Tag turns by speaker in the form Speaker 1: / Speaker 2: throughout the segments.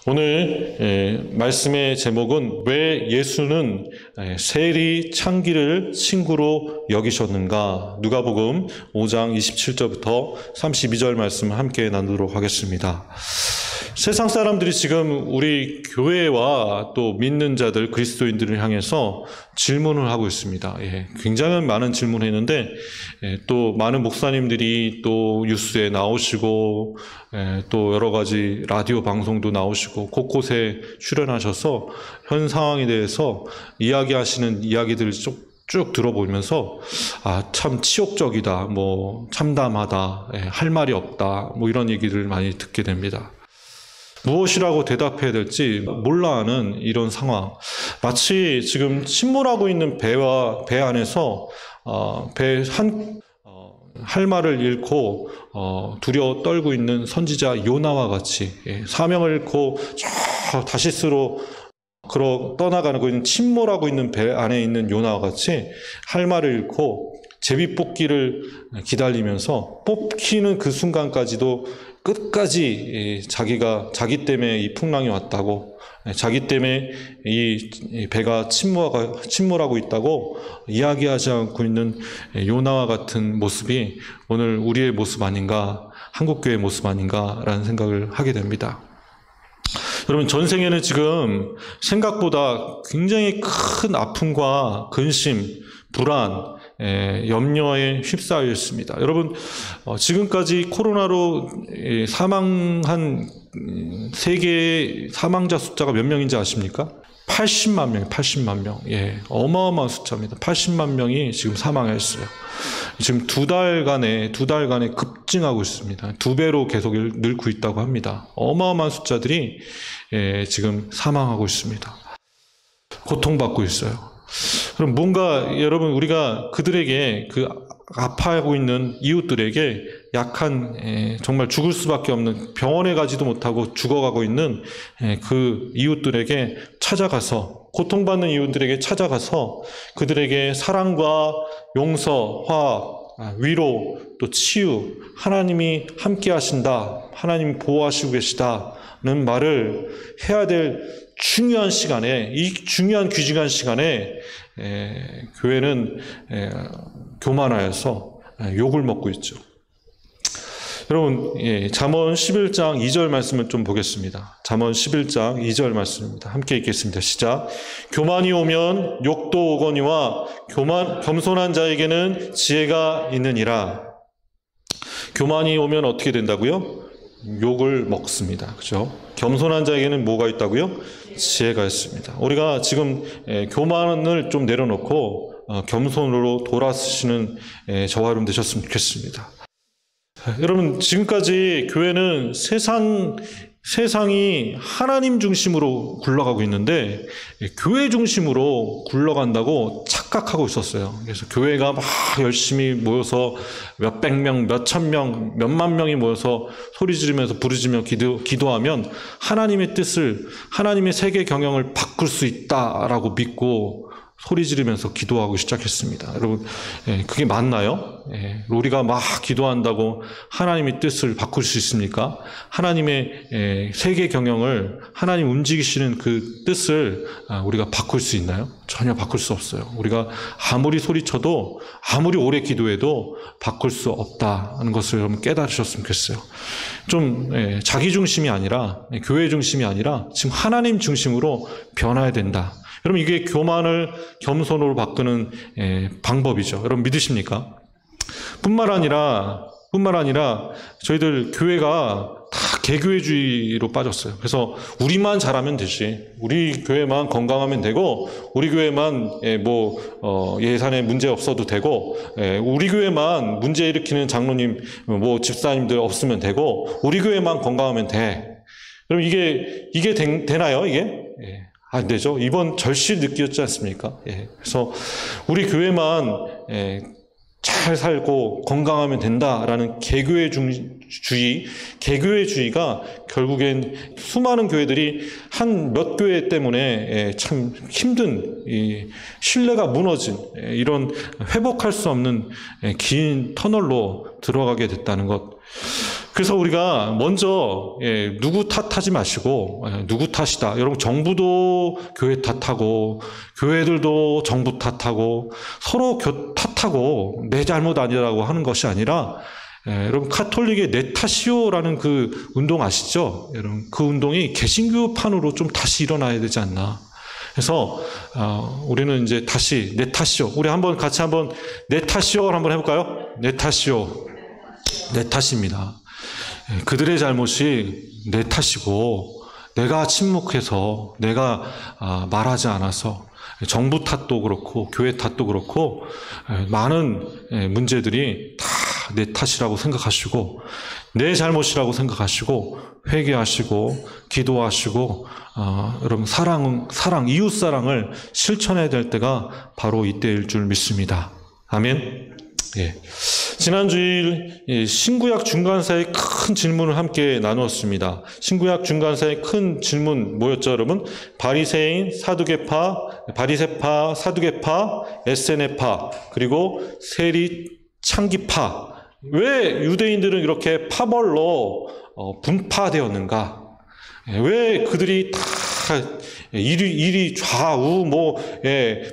Speaker 1: 오늘 말씀의 제목은 왜 예수는 세리 창기를 친구로 여기셨는가? 누가복음 5장 27절부터 32절 말씀을 함께 나누도록 하겠습니다. 세상 사람들이 지금 우리 교회와 또 믿는 자들, 그리스도인들을 향해서 질문을 하고 있습니다. 굉장히 많은 질문을 했는데 또 많은 목사님들이 또 뉴스에 나오시고 또 여러 가지 라디오 방송도 나오시고 곳곳에 출연하셔서 현 상황에 대해서 이야기하시는 이야기들을 쭉 들어보면서 참 치욕적이다, 참담하다, 할 말이 없다, 이런 얘기를 많이 듣게 됩니다. 무엇이라고 대답해야 될지 몰라 하는 이런 상황. 마치 지금 침몰하고 있는 배 안에서 할 말을 잃고 두려워 떨고 있는 선지자 요나와 같이 사명을 잃고 저 다시스로 떠나가고 있는 침몰하고 있는 배 안에 있는 요나와 같이 할 말을 잃고 제비 뽑기를 기다리면서 뽑히는 그 순간까지도 끝까지 자기 때문에 이 풍랑이 왔다고, 자기 때문에 이 배가 침몰하고 있다고 이야기하지 않고 있는 요나와 같은 모습이 오늘 우리의 모습 아닌가, 한국교회의 모습 아닌가라는 생각을 하게 됩니다. 여러분, 전생에는 지금 생각보다 굉장히 큰 아픔과 근심, 불안, 염려에 휩싸여 있습니다. 여러분, 지금까지 코로나로 사망한 세계 사망자 숫자가 몇 명인지 아십니까? 80만 명, 80만 명. 어마어마한 숫자입니다. 80만 명이 지금 사망했어요. 지금 두 달간에 급증하고 있습니다. 2배로 계속 늘고 있다고 합니다. 어마어마한 숫자들이 지금 사망하고 있습니다. 고통받고 있어요. 그럼 여러분, 우리가 그들에게, 아파하고 있는 이웃들에게 약한, 정말 죽을 수밖에 없는, 병원에 가지도 못하고 죽어가고 있는 그 이웃들에게 찾아가서, 고통받는 이웃들에게 찾아가서 그들에게 사랑과 용서, 화합, 위로, 또 치유, 하나님이 함께 하신다, 하나님이 보호하시고 계시다는 말을 해야 될 중요한 시간에, 이 중요한 귀중한 시간에 교회는 교만하여서 욕을 먹고 있죠. 여러분, 잠언 11장 2절 말씀을 좀 보겠습니다. 잠언 11장 2절 말씀입니다. 함께 읽겠습니다. 시작. 교만이 오면 욕도 오거니와 겸손한 자에게는 지혜가 있느니라. 교만이 오면 어떻게 된다고요? 욕을 먹습니다. 그죠? 겸손한 자에게는 뭐가 있다고요? 지혜가 있습니다. 우리가 지금 교만을 좀 내려놓고 겸손으로 돌아서시는 저와 여러분 되셨으면 좋겠습니다. 여러분, 지금까지 교회는 세상이 하나님 중심으로 굴러가고 있는데 교회 중심으로 굴러간다고 착각하고 있었어요. 그래서 교회가 막 열심히 모여서 몇백 명, 몇천 명, 몇만 명이 모여서 소리 지르면서 부르짖으며 기도하면 하나님의 뜻을, 하나님의 세계 경영을 바꿀 수 있다라고 믿고 소리 지르면서 기도하고 시작했습니다. 여러분, 그게 맞나요? 우리가 막 기도한다고 하나님의 뜻을 바꿀 수 있습니까? 하나님의 세계 경영을, 하나님 움직이시는 그 뜻을 우리가 바꿀 수 있나요? 전혀 바꿀 수 없어요. 우리가 아무리 소리쳐도, 아무리 오래 기도해도 바꿀 수 없다는 것을 여러분 깨달으셨으면 좋겠어요. 좀 자기 중심이 아니라, 교회 중심이 아니라 지금 하나님 중심으로 변화해야 된다. 여러분, 이게 교만을 겸손으로 바꾸는 방법이죠. 여러분, 믿으십니까? 뿐만 아니라 저희들 교회가 다 개교회주의로 빠졌어요. 그래서 우리만 잘하면 되지, 우리 교회만 건강하면 되고, 우리 교회만 예산에 문제 없어도 되고, 우리 교회만 문제 일으키는 장로님, 집사님들 없으면 되고, 우리 교회만 건강하면 돼. 그럼 이게 되나요? 이게? 안 되죠. 이번 절실 느꼈지 않습니까? 그래서 우리 교회만 잘 살고 건강하면 된다라는 개교회주의가 결국엔 수많은 교회들이 한 몇 교회 때문에 참 힘든 신뢰가 무너진 이런 회복할 수 없는 긴 터널로 들어가게 됐다는 것. 그래서 우리가 먼저 누구 탓하지 마시고 누구 탓이다. 여러분 정부도 교회 탓하고 교회들도 정부 탓하고 서로 탓하고 내 잘못 아니라고 하는 것이 아니라 여러분 카톨릭의 내 탓이요라는 그 운동 아시죠? 여러분 그 운동이 개신교판으로 좀 다시 일어나야 되지 않나. 그래서 우리는 이제 다시 내 탓이요. 우리 한번 같이 한번 내 탓이요를 한번 해볼까요? 내 탓이요. 내 탓입니다. 그들의 잘못이 내 탓이고 내가 침묵해서 내가 말하지 않아서 정부 탓도 그렇고 교회 탓도 그렇고 많은 문제들이 다 내 탓이라고 생각하시고 내 잘못이라고 생각하시고 회개하시고 기도하시고 여러분 사랑 이웃 사랑을 실천해야 될 때가 바로 이때일 줄 믿습니다. 아멘. 예. 지난 주일 신구약 중간사의 큰 질문을 함께 나누었습니다. 신구약 중간사의 큰 질문 뭐였죠, 여러분? 바리새파, 사두개파, 에세네파, 그리고 세리 창기파. 왜 유대인들은 이렇게 파벌로 분파되었는가? 왜 그들이 다 이리 좌우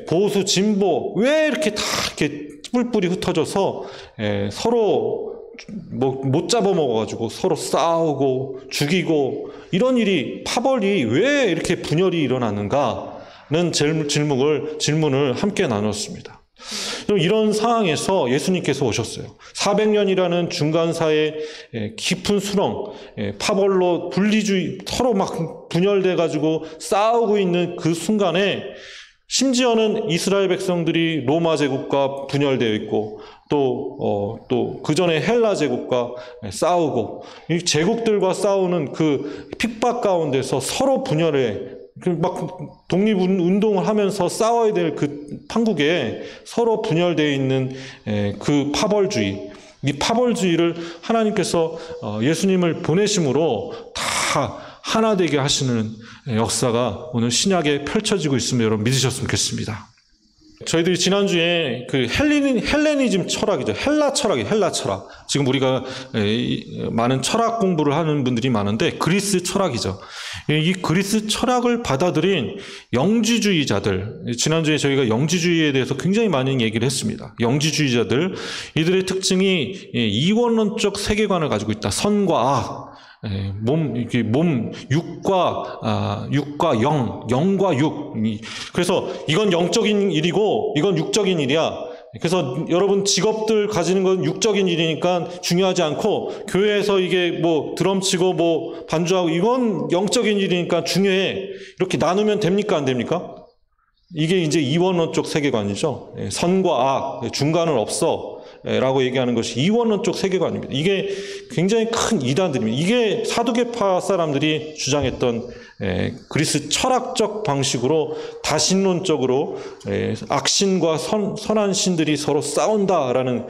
Speaker 1: 보수 진보 왜 이렇게 다 이렇게 뿔뿔이 흩어져서 서로 못 잡아먹어가지고 서로 싸우고 죽이고 이런 일이 파벌이 왜 이렇게 분열이 일어나는가는 질문을 함께 나눴습니다. 이런 상황에서 예수님께서 오셨어요. 400년이라는 중간사의 깊은 수렁, 파벌로 분리주의, 서로 막 분열돼가지고 싸우고 있는 그 순간에 심지어는 이스라엘 백성들이 로마 제국과 분열되어 있고 또 그 전에 헬라 제국과 싸우고 이 제국들과 싸우는 그 핍박 가운데서 서로 분열해 막 독립운동을 하면서 싸워야 될 그 판국에 서로 분열되어 있는 그 파벌주의, 이 파벌주의를 하나님께서 예수님을 보내심으로 다 하나 되게 하시는 역사가 오늘 신약에 펼쳐지고 있음을 여러분 믿으셨으면 좋겠습니다. 저희들이 지난주에 그 헬레니즘 철학이죠. 헬라 철학. 지금 우리가 많은 철학 공부를 하는 분들이 많은데 그리스 철학이죠. 이 그리스 철학을 받아들인 영지주의자들, 지난주에 저희가 영지주의에 대해서 굉장히 많은 얘기를 했습니다. 영지주의자들, 이들의 특징이 이원론적 세계관을 가지고 있다. 선과 악, 육과 영, 영과 육. 그래서 이건 영적인 일이고 이건 육적인 일이야. 그래서 여러분 직업들 가지는 건 육적인 일이니까 중요하지 않고 교회에서 이게 드럼 치고 반주하고 이건 영적인 일이니까 중요해. 이렇게 나누면 됩니까? 안 됩니까? 이게 이제 이원론적 세계관이죠. 선과 악, 중간은 없어. 라고 얘기하는 것이 이원론적 세계관입니다. 이게 굉장히 큰 이단들입니다. 이게 사두개파 사람들이 주장했던 그리스 철학적 방식으로 다신론적으로 악신과 선한 신들이 서로 싸운다라는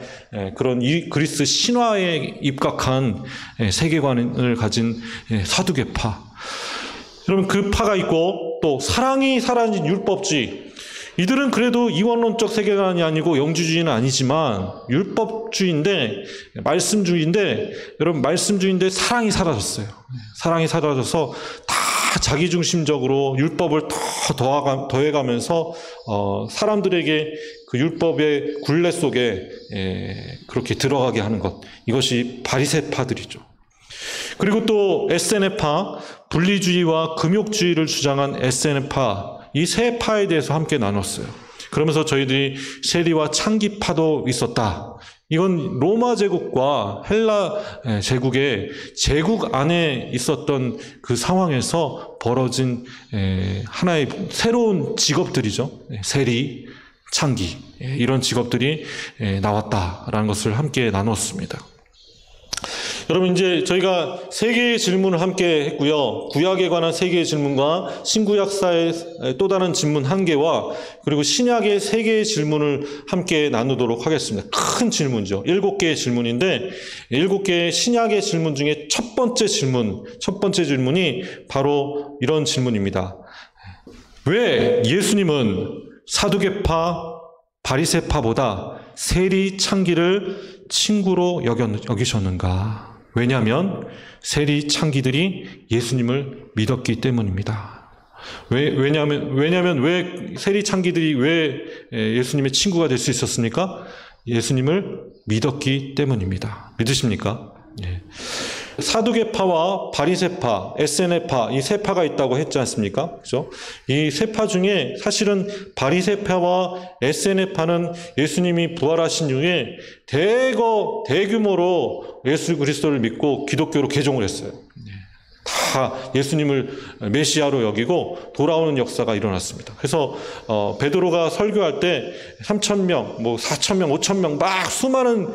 Speaker 1: 그런 그리스 신화에 입각한 세계관을 가진 사두개파. 여러분 그 파가 있고 또 사랑이 사라진 율법주의. 이들은 그래도 이원론적 세계관이 아니고 영지주의는 아니지만 율법주의인데 말씀주의인데 여러분 말씀주의인데 사랑이 사라졌어요. 사랑이 사라져서 다 자기중심적으로 율법을 더 더해가면서 사람들에게 그 율법의 굴레 속에 그렇게 들어가게 하는 것. 이것이 바리새파들이죠. 그리고 또 에세네파, 분리주의와 금욕주의를 주장한 에세네파, 이 세 파에 대해서 함께 나눴어요. 그러면서 저희들이 세리와 창기파도 있었다. 이건 로마 제국과 헬라 제국의 제국 안에 있었던 그 상황에서 벌어진 하나의 새로운 직업들이죠. 세리, 창기, 이런 직업들이 나왔다라는 것을 함께 나눴습니다. 여러분 이제 저희가 세 개의 질문을 함께 했고요. 구약에 관한 세 개의 질문과 신구약사의 또 다른 질문 한 개와 그리고 신약의 세 개의 질문을 함께 나누도록 하겠습니다. 큰 질문이죠. 7개의 질문인데 7개의 신약의 질문 중에 첫 번째 질문이 바로 이런 질문입니다. 왜 예수님은 사두개파, 바리새파보다 세리, 창기를 친구로 여기셨는가? 왜냐하면 세리 창기들이 예수님을 믿었기 때문입니다. 왜냐하면 왜 세리 창기들이 왜 예수님의 친구가 될 수 있었습니까? 예수님을 믿었기 때문입니다. 믿으십니까? 예. 사두개파와 바리새파, 에세네파 이 세 파가 있다고 했지 않습니까? 그죠? 이 세 파 중에 사실은 바리새파와 에세네파는 예수님이 부활하신 이후에 대규모로 예수 그리스도를 믿고 기독교로 개종을 했어요. 다 예수님을 메시아로 여기고 돌아오는 역사가 일어났습니다. 그래서 베드로가 설교할 때 3,000명, 4,000명, 5,000명 막 수많은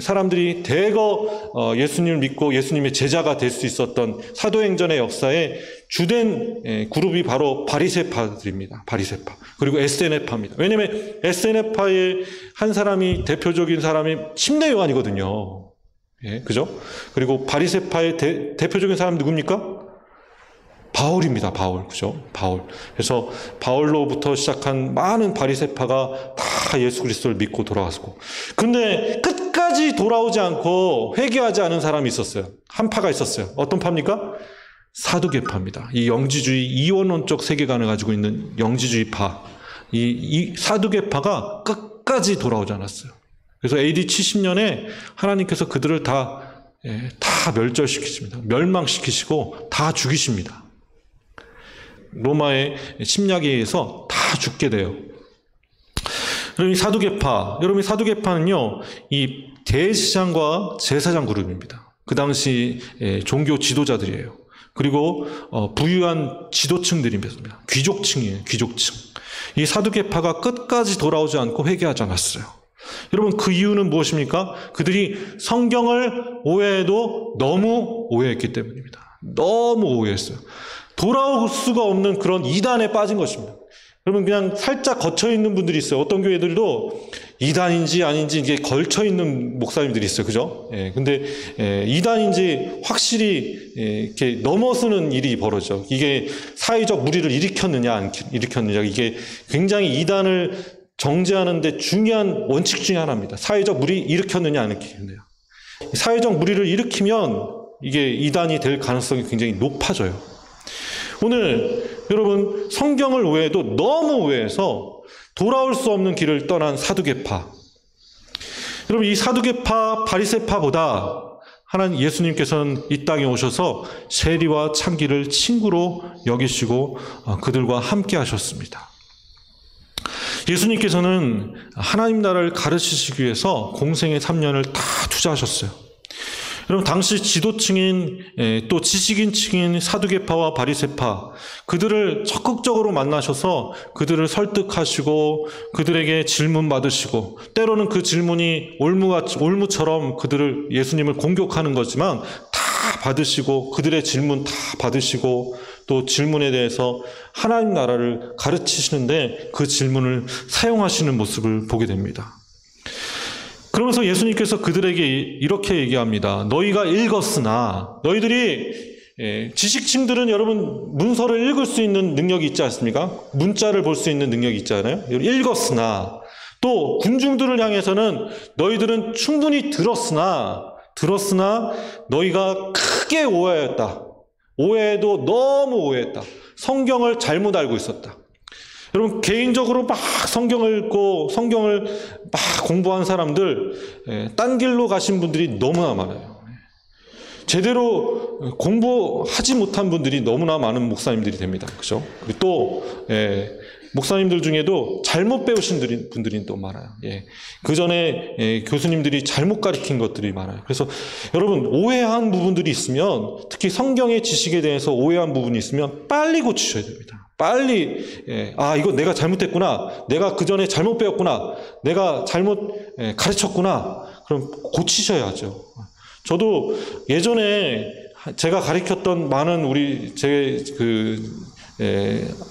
Speaker 1: 사람들이 대거 예수님을 믿고 예수님의 제자가 될 수 있었던 사도행전의 역사에 주된 그룹이 바로 바리새파들입니다. 바리새파. 그리고 에세네파입니다. 왜냐하면 에세네파의 한 사람이 대표적인 사람이 침례 요한이거든요. 예, 그죠? 그리고 바리새파의 대표적인 사람 누굽니까? 바울입니다. 바울. 그죠? 바울. 그래서 바울로부터 시작한 많은 바리새파가 다 예수 그리스도를 믿고 돌아왔고. 근데 끝까지 돌아오지 않고 회개하지 않은 사람이 있었어요. 한 파가 있었어요. 어떤 파입니까? 사두개파입니다. 이 영지주의 이원론적 세계관을 가지고 있는 영지주의 파. 이 사두개파가 끝까지 돌아오지 않았어요. 그래서 AD 70년에 하나님께서 그들을 다 멸절시키십니다. 멸망시키시고 다 죽이십니다. 로마의 침략에 의해서 다 죽게 돼요. 그럼 이 사두개파, 여러분 이 사두개파는요, 이 대제사장과 제사장 그룹입니다. 그 당시 종교 지도자들이에요. 그리고 부유한 지도층들입니다. 귀족층이에요. 귀족층. 이 사두개파가 끝까지 돌아오지 않고 회개하지 않았어요. 여러분 그 이유는 무엇입니까? 그들이 성경을 오해해도 너무 오해했기 때문입니다. 너무 오해했어요. 돌아올 수가 없는 그런 이단에 빠진 것입니다. 여러분 그냥 살짝 거쳐있는 분들이 있어요. 어떤 교회들도 이단인지 아닌지 이게 걸쳐있는 목사님들이 있어요. 그죠? 예, 근데 이단인지 확실히 이렇게 넘어서는 일이 벌어져. 이게 사회적 무리를 일으켰느냐 안 일으켰느냐, 이게 굉장히 이단을 정죄하는데 중요한 원칙 중에 하나입니다. 사회적 무리 일으켰느냐 안 일으켰느냐. 사회적 무리를 일으키면 이게 이단이 될 가능성이 굉장히 높아져요. 오늘 여러분 성경을 오해해도 너무 오해해서 돌아올 수 없는 길을 떠난 사두개파. 여러분 이 사두개파 바리새파보다 하나님 예수님께서는 이 땅에 오셔서 세리와 창기를 친구로 여기시고 그들과 함께 하셨습니다. 예수님께서는 하나님 나라를 가르치시기 위해서 공생의 3년을 다 투자하셨어요. 여러분 당시 지도층인 또 지식인층인 사두개파와 바리새파, 그들을 적극적으로 만나셔서 그들을 설득하시고 그들에게 질문 받으시고, 때로는 그 질문이 올무처럼 그들을 예수님을 공격하는 거지만 다 받으시고, 그들의 질문 다 받으시고, 또 질문에 대해서 하나님 나라를 가르치시는데 그 질문을 사용하시는 모습을 보게 됩니다. 그러면서 예수님께서 그들에게 이렇게 얘기합니다. 너희가 읽었으나, 너희들이 지식층들은 여러분 문서를 읽을 수 있는 능력이 있지 않습니까? 문자를 볼 수 있는 능력이 있잖아요. 읽었으나, 또 군중들을 향해서는 너희들은 충분히 들었으나 너희가 크게 오해하였다. 오해도 너무 오해했다. 성경을 잘못 알고 있었다. 여러분 개인적으로 막 성경을 읽고 성경을 막 공부한 사람들, 딴 길로 가신 분들이 너무나 많아요. 제대로 공부하지 못한 분들이 너무나 많은 목사님들이 됩니다. 그죠? 그리고 또 목사님들 중에도 잘못 배우신 분들이 또 많아요. 그 전에 교수님들이 잘못 가르친 것들이 많아요. 그래서 여러분 오해한 부분들이 있으면, 특히 성경의 지식에 대해서 오해한 부분이 있으면 빨리 고치셔야 됩니다. 빨리 이거 내가 잘못했구나, 내가 그 전에 잘못 배웠구나, 내가 잘못 가르쳤구나, 그럼 고치셔야죠. 저도 예전에 제가 가르쳤던 많은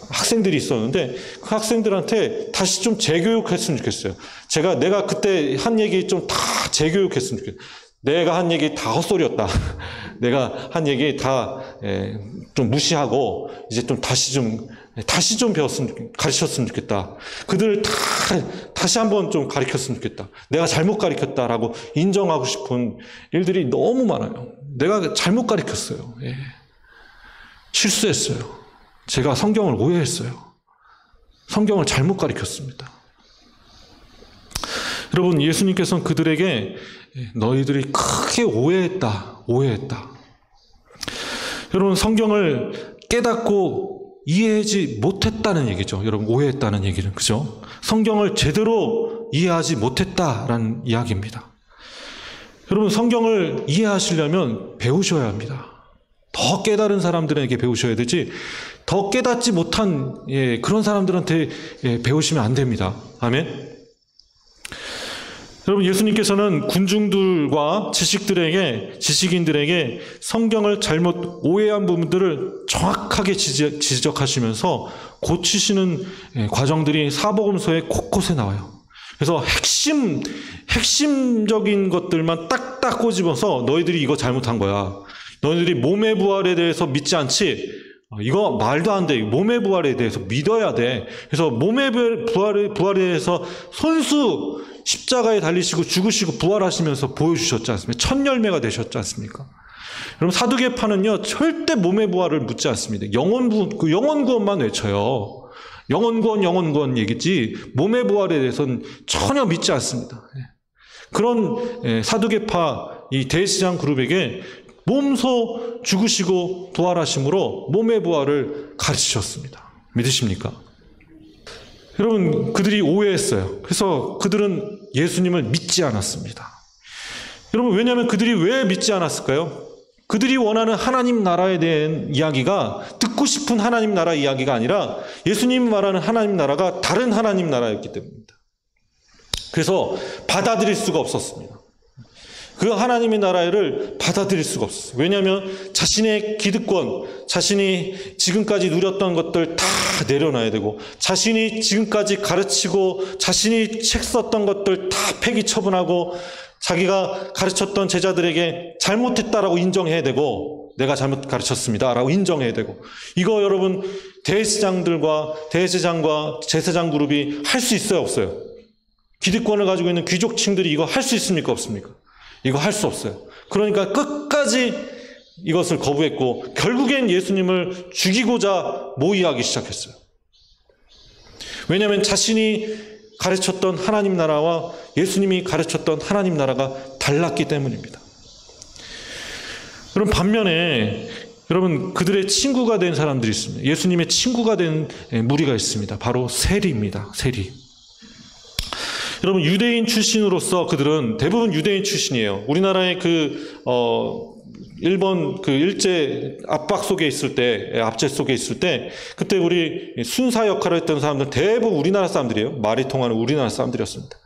Speaker 1: 학생들이 있었는데 그 학생들한테 다시 좀 재교육했으면 좋겠어요. 내가 그때 한 얘기 좀 다 재교육했으면 좋겠어요. 내가 한 얘기 다 헛소리였다. 내가 한 얘기 다 좀 무시하고 이제 좀 다시 좀 가르쳤으면 좋겠다. 그들을 다시 한번 좀 가르쳤으면 좋겠다. 내가 잘못 가르쳤다라고 인정하고 싶은 일들이 너무 많아요. 내가 잘못 가르쳤어요. 예. 실수했어요. 제가 성경을 오해했어요. 성경을 잘못 가르쳤습니다. 여러분, 예수님께서는 그들에게 너희들이 크게 오해했다. 여러분, 성경을 깨닫고 이해하지 못했다는 얘기죠. 여러분, 오해했다는 얘기는, 그죠? 성경을 제대로 이해하지 못했다라는 이야기입니다. 여러분, 성경을 이해하시려면 배우셔야 합니다. 더 깨달은 사람들에게 배우셔야 되지, 더 깨닫지 못한 그런 사람들한테 배우시면 안 됩니다. 아멘. 여러분, 예수님께서는 군중들과 지식인들에게 성경을 잘못 오해한 부분들을 정확하게 지적하시면서 고치시는 과정들이 사복음서에 곳곳에 나와요. 그래서 핵심적인 것들만 딱딱 꼬집어서 너희들이 이거 잘못한 거야. 너희들이 몸의 부활에 대해서 믿지 않지? 이거 말도 안 돼. 몸의 부활에 대해서 믿어야 돼. 그래서 몸의 부활에 대해서 손수 십자가에 달리시고 죽으시고 부활하시면서 보여주셨지 않습니까? 첫 열매가 되셨지 않습니까? 여러분, 사두개파는요, 절대 몸의 부활을 묻지 않습니다. 영혼 구원만 외쳐요. 영혼 구원 얘기지, 몸의 부활에 대해서는 전혀 믿지 않습니다. 그런 사두개파 이 대제사장 그룹에게 몸소 죽으시고 부활하심으로 몸의 부활을 가르치셨습니다. 믿으십니까? 여러분, 그들이 오해했어요. 그래서 그들은 예수님을 믿지 않았습니다. 여러분, 왜냐하면 그들이 왜 믿지 않았을까요? 그들이 원하는 하나님 나라에 대한 이야기가, 듣고 싶은 하나님 나라 이야기가 아니라 예수님이 말하는 하나님 나라가 다른 하나님 나라였기 때문입니다. 그래서 받아들일 수가 없었습니다. 그 하나님의 나라를 받아들일 수가 없었어요. 왜냐하면 자신의 기득권, 자신이 지금까지 누렸던 것들 다 내려놔야 되고, 자신이 지금까지 가르치고 자신이 책 썼던 것들 다 폐기 처분하고, 자기가 가르쳤던 제자들에게 잘못했다라고 인정해야 되고, 내가 잘못 가르쳤습니다 라고 인정해야 되고, 이거 여러분, 대제사장과 제사장 그룹이 할 수 있어요, 없어요? 기득권을 가지고 있는 귀족층들이 이거 할 수 있습니까, 없습니까? 이거 할 수 없어요. 그러니까 끝까지 이것을 거부했고, 결국엔 예수님을 죽이고자 모의하기 시작했어요. 왜냐하면 자신이 가르쳤던 하나님 나라와 예수님이 가르쳤던 하나님 나라가 달랐기 때문입니다. 그럼 반면에 여러분, 그들의 친구가 된 사람들이 있습니다. 예수님의 친구가 된 무리가 있습니다. 바로 세리입니다. 세리. 여러분, 유대인 출신으로서 그들은 대부분 유대인 출신이에요. 우리나라의 일본 일제 압박 속에 있을 때, 압제 속에 있을 때, 그때 우리 순사 역할을 했던 사람들은 대부분 우리나라 사람들이에요. 말이 통하는 우리나라 사람들이었습니다.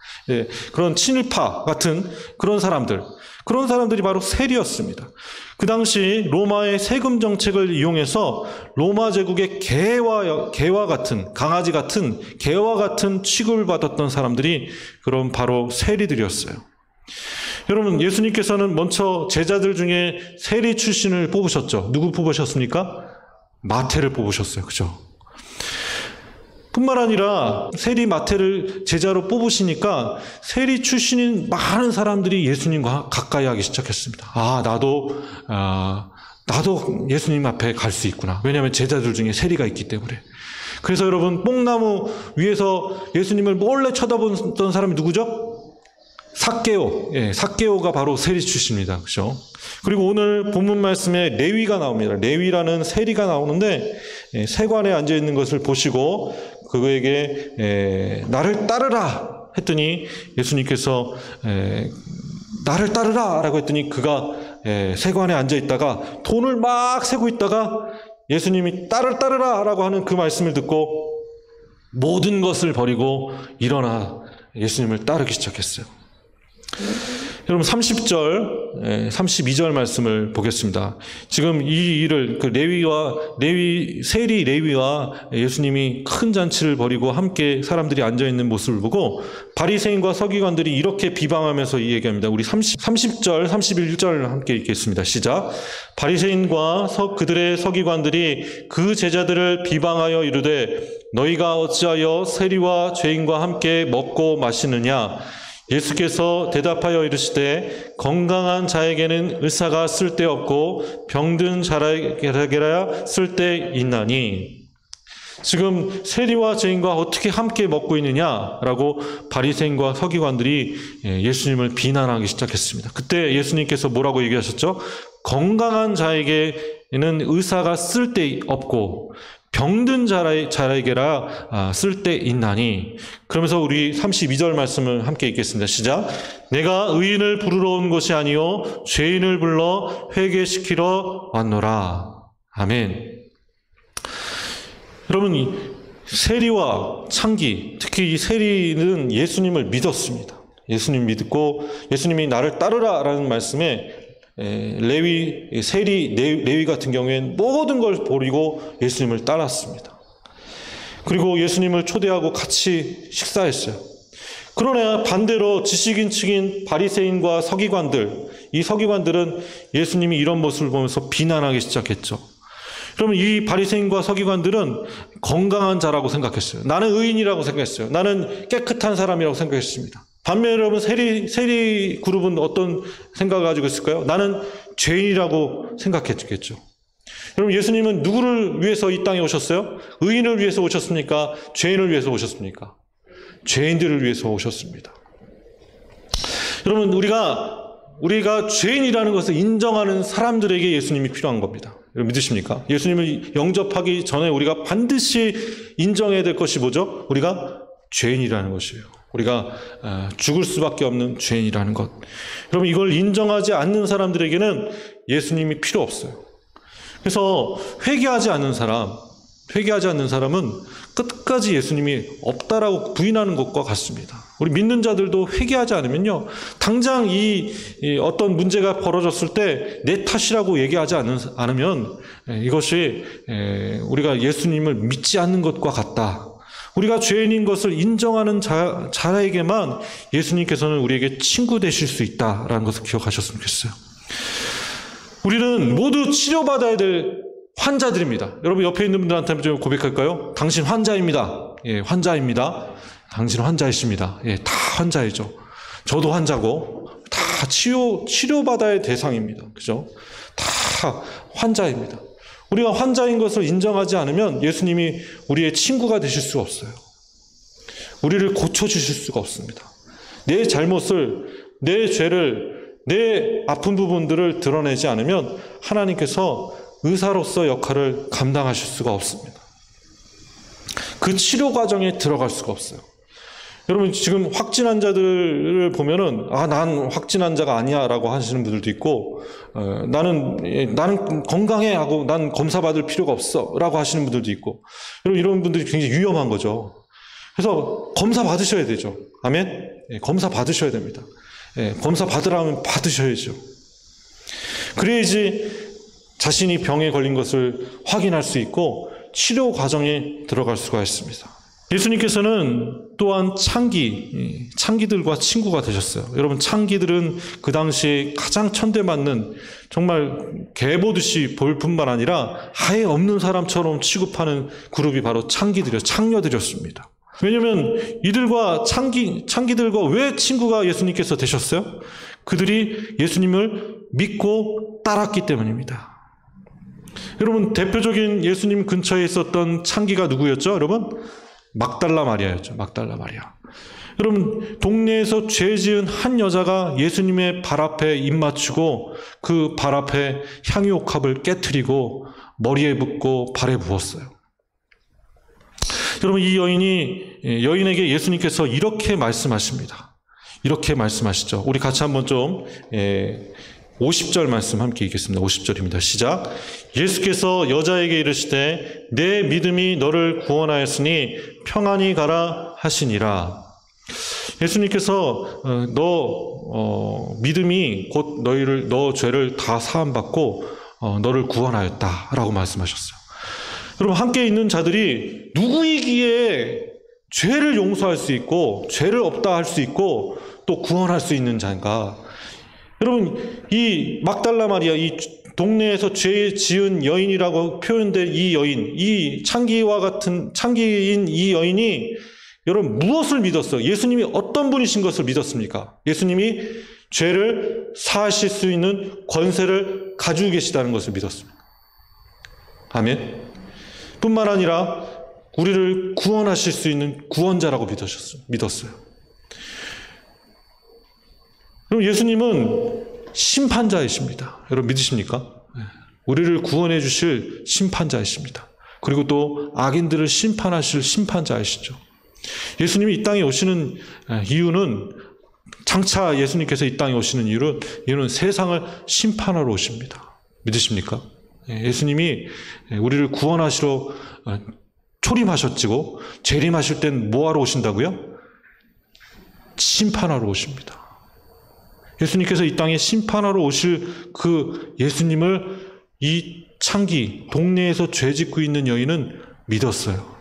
Speaker 1: 그런 친일파 같은 그런 사람들이 바로 세리였습니다. 그 당시 로마의 세금 정책을 이용해서 로마 제국의 개와 같은, 강아지 같은 개와 같은 취급을 받았던 사람들이 그럼 바로 세리들이었어요. 여러분, 예수님께서는 먼저 제자들 중에 세리 출신을 뽑으셨죠. 누구 뽑으셨습니까? 마태를 뽑으셨어요. 그죠? 뿐만 아니라 세리 마태를 제자로 뽑으시니까 세리 출신인 많은 사람들이 예수님과 가까이 하기 시작했습니다. 나도 예수님 앞에 갈 수 있구나. 왜냐하면 제자들 중에 세리가 있기 때문에. 그래서 여러분, 뽕나무 위에서 예수님을 몰래 쳐다보던 사람이 누구죠? 삭개오가 바로 세리 출신입니다. 그죠? 그리고 오늘 본문 말씀에 레위가 나옵니다. 레위라는 세리가 나오는데, 세관에 앉아 있는 것을 보시고 그에게 나를 따르라 했더니, 예수님께서 나를 따르라 라고 했더니 그가 세관에 앉아 있다가 돈을 막 세고 있다가 예수님이 따르라 라고 하는 그 말씀을 듣고 모든 것을 버리고 일어나 예수님을 따르기 시작했어요. 여러분, 30절, 32절 말씀을 보겠습니다. 지금 이 일을, 세리 레위와 예수님이 큰 잔치를 벌이고 함께 사람들이 앉아있는 모습을 보고 바리새인과 서기관들이 이렇게 비방하면서 이 얘기합니다. 우리 30절, 31절 함께 읽겠습니다. 시작. 바리새인과 그들의 서기관들이 그 제자들을 비방하여 이르되 너희가 어찌하여 세리와 죄인과 함께 먹고 마시느냐? 예수께서 대답하여 이르시되 건강한 자에게는 의사가 쓸데없고 병든 자에게야 쓸데있나니. 지금 세리와 죄인과 어떻게 함께 먹고 있느냐라고 바리새인과 서기관들이 예수님을 비난하기 시작했습니다. 그때 예수님께서 뭐라고 얘기하셨죠? 건강한 자에게는 의사가 쓸데없고 병든 자에게라 쓸데있나니. 그러면서 우리 32절 말씀을 함께 읽겠습니다. 시작. 내가 의인을 부르러 온 것이 아니요 죄인을 불러 회개시키러 왔노라. 아멘. 여러분, 이 세리와 창기, 특히 이 세리는 예수님을 믿었습니다. 예수님 믿고 예수님이 나를 따르라라는 말씀에 레위 같은 경우에는 모든 걸 버리고 예수님을 따랐습니다. 그리고 예수님을 초대하고 같이 식사했어요. 그러나 반대로 지식인 측인 바리새인과 서기관들, 이 서기관들은 예수님이 이런 모습을 보면서 비난하기 시작했죠. 그러면 이 바리새인과 서기관들은 건강한 자라고 생각했어요. 나는 의인이라고 생각했어요. 나는 깨끗한 사람이라고 생각했습니다. 반면에 여러분 세리 그룹은 어떤 생각을 가지고 있을까요? 나는 죄인이라고 생각했겠죠. 여러분 예수님은 누구를 위해서 이 땅에 오셨어요? 의인을 위해서 오셨습니까? 죄인을 위해서 오셨습니까? 죄인들을 위해서 오셨습니다. 여러분 우리가 죄인이라는 것을 인정하는 사람들에게 예수님이 필요한 겁니다. 여러분 믿으십니까? 예수님을 영접하기 전에 우리가 반드시 인정해야 될 것이 뭐죠? 우리가 죄인이라는 것이에요. 우리가 죽을 수밖에 없는 죄인이라는 것. 여러분 이걸 인정하지 않는 사람들에게는 예수님이 필요 없어요. 그래서 회개하지 않는 사람은 끝까지 예수님이 없다라고 부인하는 것과 같습니다. 우리 믿는 자들도 회개하지 않으면요, 당장 이 어떤 문제가 벌어졌을 때 내 탓이라고 얘기하지 않으면 이것이 우리가 예수님을 믿지 않는 것과 같다. 우리가 죄인인 것을 인정하는 자에게만 예수님께서는 우리에게 친구 되실 수 있다라는 것을 기억하셨으면 좋겠어요. 우리는 모두 치료받아야 될 환자들입니다. 여러분 옆에 있는 분들한테 좀 고백할까요? 당신 환자입니다. 예, 환자입니다. 당신 환자이십니다. 예, 다 환자이죠. 저도 환자고 다 치료받아야 할 대상입니다. 그죠? 다 환자입니다. 우리가 환자인 것을 인정하지 않으면 예수님이 우리의 친구가 되실 수가 없어요. 우리를 고쳐주실 수가 없습니다. 내 잘못을, 내 죄를, 내 아픈 부분들을 드러내지 않으면 하나님께서 의사로서 역할을 감당하실 수가 없습니다. 그 치료 과정에 들어갈 수가 없어요. 여러분 지금 확진 환자들을 보면은 난 확진 환자가 아니야 라고 하시는 분들도 있고 나는 건강해 하고 난 검사 받을 필요가 없어 라고 하시는 분들도 있고, 여러분 이런 분들이 굉장히 위험한 거죠. 그래서 검사 받으셔야 되죠. 아멘? 예, 검사 받으셔야 됩니다. 예, 검사 받으라면 받으셔야죠. 그래야지 자신이 병에 걸린 것을 확인할 수 있고 치료 과정에 들어갈 수가 있습니다. 예수님께서는 또한 창기들과 친구가 되셨어요. 여러분 창기들은 그 당시에 가장 천대받는, 정말 개 보듯이 볼 뿐만 아니라 아예 없는 사람처럼 취급하는 그룹이 바로 창녀들이었습니다. 왜냐하면 이들과 창기들과 왜 친구가 예수님께서 되셨어요? 그들이 예수님을 믿고 따랐기 때문입니다. 여러분 대표적인 예수님 근처에 있었던 창기가 누구였죠? 여러분 막달라 마리아였죠. 막달라 마리아. 여러분 동네에서 죄 지은 한 여자가 예수님의 발 앞에 입 맞추고 그 발 앞에 향유옥합을 깨트리고 머리에 붓고 발에 부었어요. 여러분 이 여인에게 예수님께서 이렇게 말씀하십니다. 이렇게 말씀하시죠. 우리 같이 한번 좀 50절 말씀 함께 읽겠습니다. 50절입니다. 시작. 예수께서 여자에게 이르시되 내 믿음이 너를 구원하였으니 평안히 가라 하시니라. 예수님께서 너 믿음이 곧 너 죄를 다 사함받고 너를 구원하였다라고 말씀하셨어요. 여러분 함께 있는 자들이 누구이기에 죄를 용서할 수 있고 죄를 없다 할 수 있고 또 구원할 수 있는 자인가? 여러분 이 막달라 마리아, 이 동네에서 죄 지은 여인이라고 표현된 이 여인, 이 창기인 이 여인이 여러분 무엇을 믿었어요? 예수님이 어떤 어떤 분이신 것을 믿었습니까? 예수님이 죄를 사하실 수 있는 권세를 가지고 계시다는 것을 믿었습니다. 아멘. 뿐만 아니라 우리를 구원하실 수 있는 구원자라고 믿었어요. 그럼 예수님은 심판자이십니다. 여러분 믿으십니까? 우리를 구원해 주실 심판자이십니다. 그리고 또 악인들을 심판하실 심판자이시죠. 예수님이 이 땅에 오시는 이유는, 장차 예수님께서 이 땅에 오시는 이유는 세상을 심판하러 오십니다. 믿으십니까? 예수님이 우리를 구원하시러 초림하셨지고 재림하실 땐 뭐하러 오신다고요? 심판하러 오십니다. 예수님께서 이 땅에 심판하러 오실 그 예수님을 이 창기 동네에서 죄 짓고 있는 여인은 믿었어요.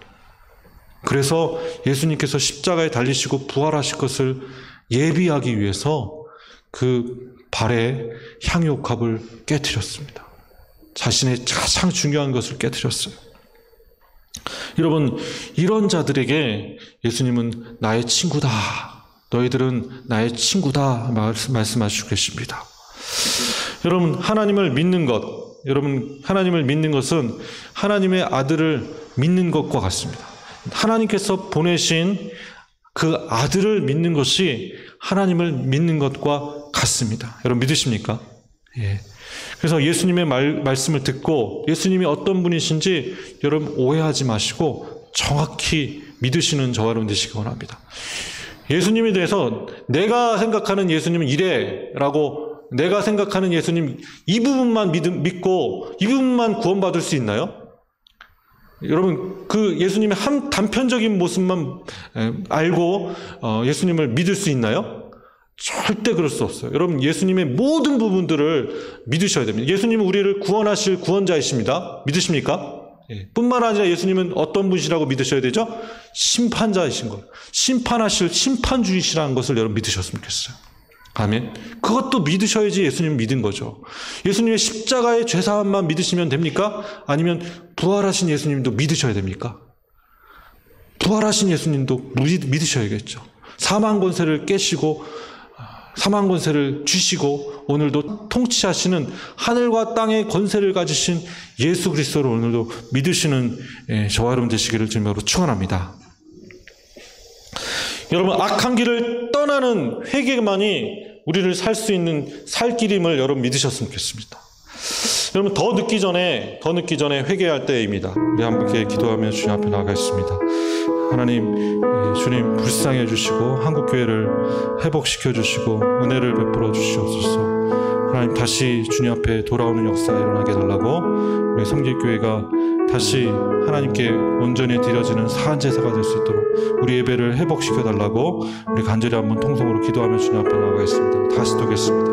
Speaker 1: 그래서 예수님께서 십자가에 달리시고 부활하실 것을 예비하기 위해서 그 발에 향유옥합을 깨트렸습니다. 자신의 가장 중요한 것을 깨트렸어요. 여러분, 이런 자들에게 예수님은 나의 친구다, 너희들은 나의 친구다 말씀하시고 계십니다. 여러분, 하나님을 믿는 것은 하나님의 아들을 믿는 것과 같습니다. 하나님께서 보내신 그 아들을 믿는 것이 하나님을 믿는 것과 같습니다. 여러분 믿으십니까? 예. 그래서 예수님의 말씀을 듣고 예수님이 어떤 분이신지 여러분 오해하지 마시고 정확히 믿으시는 저와 여러분 되시기 원합니다. 예수님에 대해서 내가 생각하는 예수님은 이래라고, 내가 생각하는 예수님 이 부분만 믿고 이 부분만 구원받을 수 있나요? 여러분, 그 예수님의 한 단편적인 모습만 알고 예수님을 믿을 수 있나요? 절대 그럴 수 없어요. 여러분, 예수님의 모든 부분들을 믿으셔야 됩니다. 예수님은 우리를 구원하실 구원자이십니다. 믿으십니까? 뿐만 아니라 예수님은 어떤 분이시라고 믿으셔야 되죠? 심판자이신 거예요. 심판하실 심판주이시라는 것을 여러분 믿으셨으면 좋겠어요. 아멘. 그것도 믿으셔야지 예수님 믿은 거죠. 예수님의 십자가의 죄사함만 믿으시면 됩니까? 아니면 부활하신 예수님도 믿으셔야 됩니까? 부활하신 예수님도 믿으셔야겠죠. 사망 권세를 깨시고 사망 권세를 주시고 오늘도 통치하시는 하늘과 땅의 권세를 가지신 예수 그리스도를 오늘도 믿으시는 저와 여러분 되시기를 주님으로 축원합니다. 여러분, 악한 길을 떠나는 회개만이 우리를 살 수 있는 살 길임을 여러분 믿으셨으면 좋겠습니다. 여러분, 더 늦기 전에 회개할 때입니다. 우리 함께 기도하며 주님 앞에 나가겠습니다. 하나님, 주님 불쌍해 주시고 한국교회를 회복시켜 주시고 은혜를 베풀어 주시옵소서. 하나님, 다시 주님 앞에 돌아오는 역사 일어나게 해달라고, 우리 성길교회가 다시 하나님께 온전히 드려지는 사한 제사가 될 수 있도록 우리 예배를 회복시켜 달라고 우리 간절히 한번 통성으로 기도하며 주님 앞에 나가겠습니다. 다시 도겠습니다.